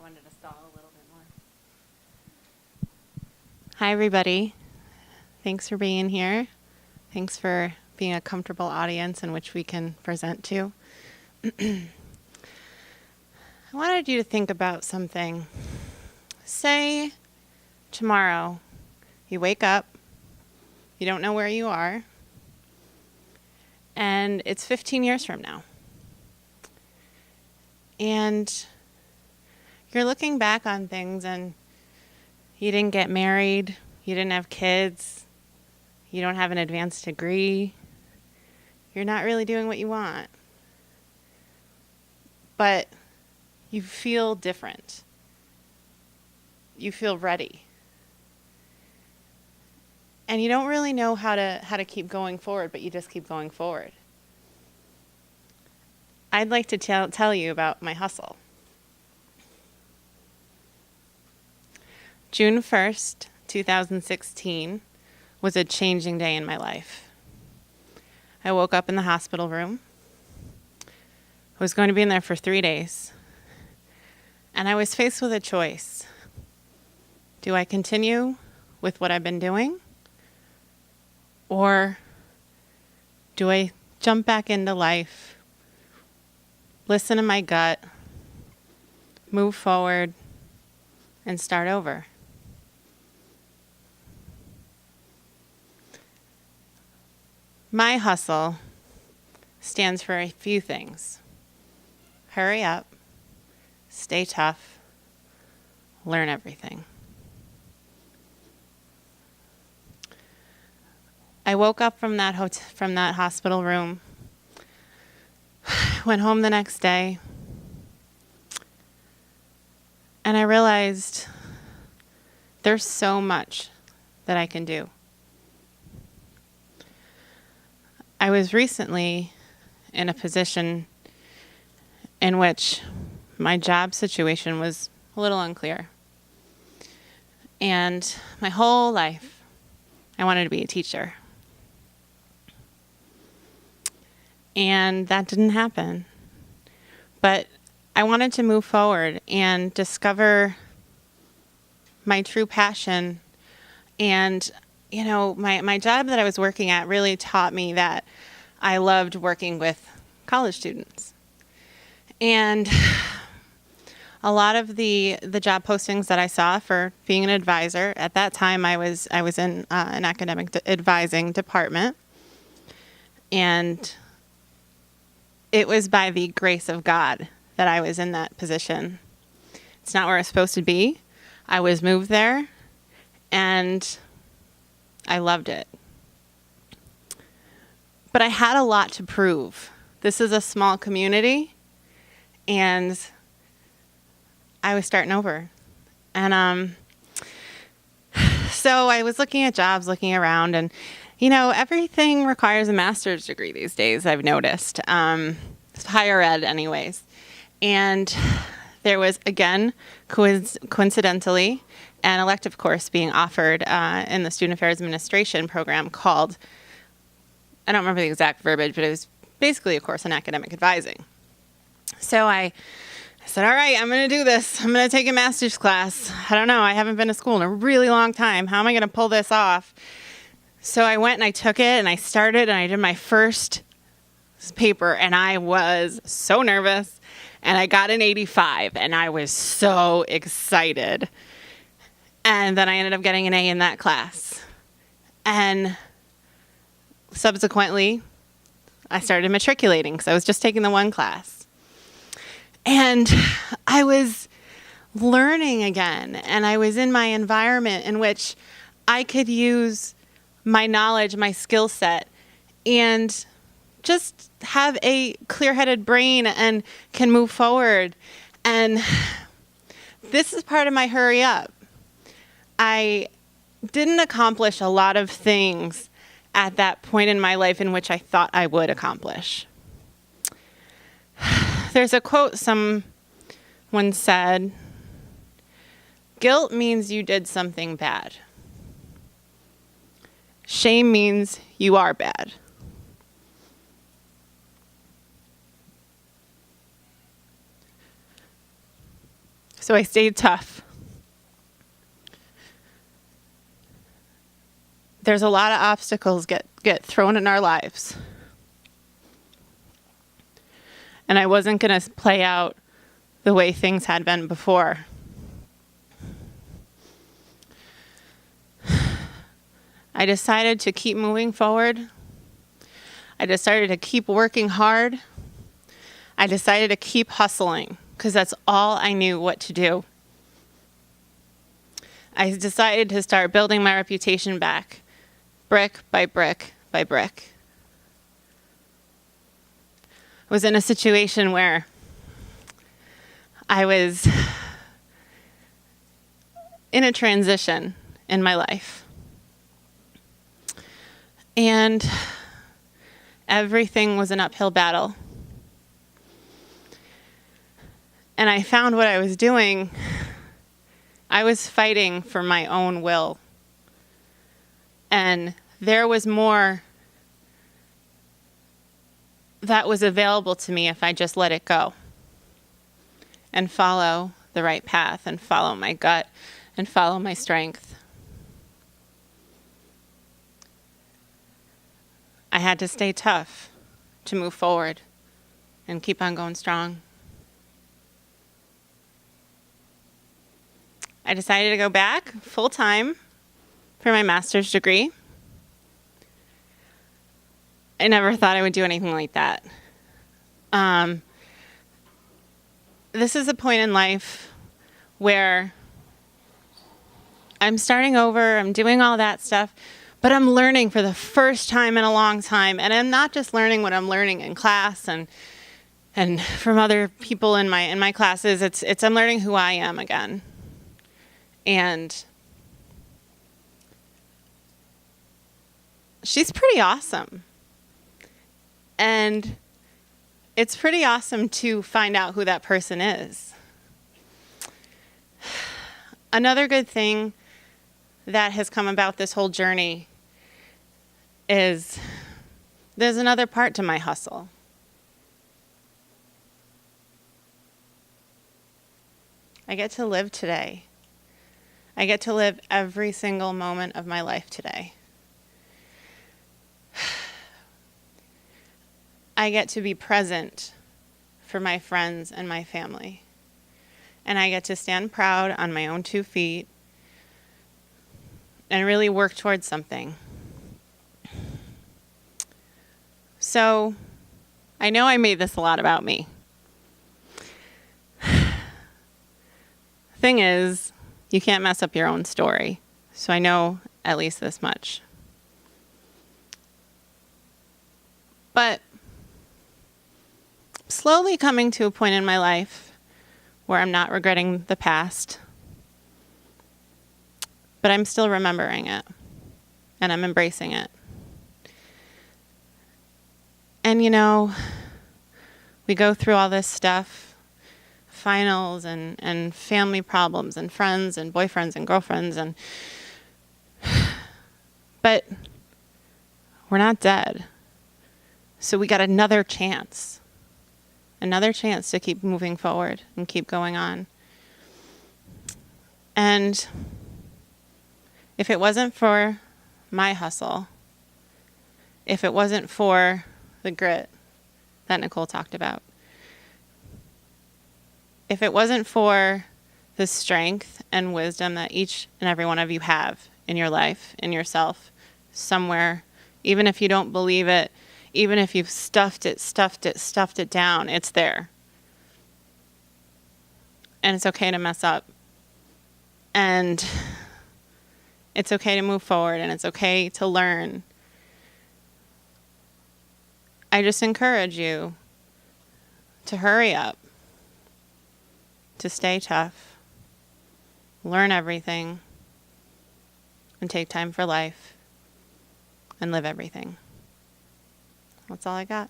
wanted to stall a little bit more. Hi, everybody. Thanks for being here. Thanks for being a comfortable audience in which we can present to. I wanted you to think about something. Say tomorrow you wake up, you don't know where you are, and it's 15 years from now. And you're looking back on things and you didn't get married, you didn't have kids, you don't have an advanced degree, you're not really doing what you want. But you feel different. You feel ready. And you don't really know how to keep going forward, but you just keep going forward. I'd like to tell you about my hustle. June 1st, 2016 was a changing day in my life. I woke up in the hospital room. I was going to be in there for 3 days. And I was faced with a choice. Do I continue with what I've been doing? Or do I jump back into life, listen to my gut, move forward, and start over? My hustle stands for a few things. Hurry up, stay tough, learn everything. I woke up from that hospital room, went home the next day, and I realized there's so much that I can do. I was recently in a position in which my job situation was a little unclear. And my whole life, I wanted to be a teacher. And that didn't happen. But I wanted to move forward and discover my true passion. And, you know, my job that I was working at really taught me that I loved working with college students. And a lot of the job postings that I saw for being an advisor, at that time I was in an academic advising department. And it was by the grace of God that I was in that position. It's not where I was supposed to be. I was moved there, and I loved it. But I had a lot to prove. This is a small community, and I was starting over. And so I was looking at jobs, looking around, and you know, everything requires a master's degree these days, I've noticed. Higher ed anyways. And there was, again, coincidentally, an elective course being offered in the Student Affairs Administration program called, I don't remember the exact verbiage, but it was basically a course in academic advising. So I said, all right, I'm going to do this. I'm going to take a master's class. I don't know. I haven't been to school in a really long time. How am I going to pull this off? So I went and I took it and I started and I did my first paper and I was so nervous and I got an 85 and I was so excited. And then I ended up getting an A in that class. And subsequently, I started matriculating because I was just taking the one class. And I was learning again, and I was in my environment in which I could use my knowledge, my skill set, and just have a clear-headed brain and can move forward. And this is part of my hurry up. I didn't accomplish a lot of things at that point in my life in which I thought I would accomplish. There's a quote someone said, "Guilt means you did something bad. Shame means you are bad." So I stayed tough. There's a lot of obstacles get thrown in our lives. And I wasn't going to play out the way things had been before. I decided to keep moving forward. I decided to keep working hard. I decided to keep hustling because that's all I knew what to do. I decided to start building my reputation back, brick by brick by brick. I was in a situation where I was in a transition in my life. And everything was an uphill battle. And I found what I was doing, I was fighting for my own will. And there was more that was available to me if I just let it go and follow the right path and follow my gut and follow my strength. I had to stay tough to move forward and keep on going strong. I decided to go back full time for my master's degree. I never thought I would do anything like that. This is a point in life where I'm starting over, I'm doing all that stuff, but I'm learning for the first time in a long time. And I'm not just learning what I'm learning in class and from other people in my classes. It's I'm learning who I am again. And she's pretty awesome. And it's pretty awesome to find out who that person is. Another good thing that has come about this whole journey is there's another part to my hustle. I get to live today. I get to live every single moment of my life today. I get to be present for my friends and my family. And I get to stand proud on my own 2 feet and really work towards something. So, I know I made this a lot about me. Thing is, you can't mess up your own story. So I know at least this much. But slowly coming to a point in my life where I'm not regretting the past, but I'm still remembering it and I'm embracing it. And we go through all this stuff, finals and family problems and friends and boyfriends and girlfriends but we're not dead. So we got another chance to keep moving forward and keep going on. And if it wasn't for my hustle, if it wasn't for the grit that Nicole talked about, if it wasn't for the strength and wisdom that each and every one of you have in your life, in yourself, somewhere, even if you don't believe it, even if you've stuffed it down, it's there. And it's okay to mess up. And it's okay to move forward, and it's okay to learn. I just encourage you to hurry up, to stay tough, learn everything, and take time for life, and live everything. That's all I got.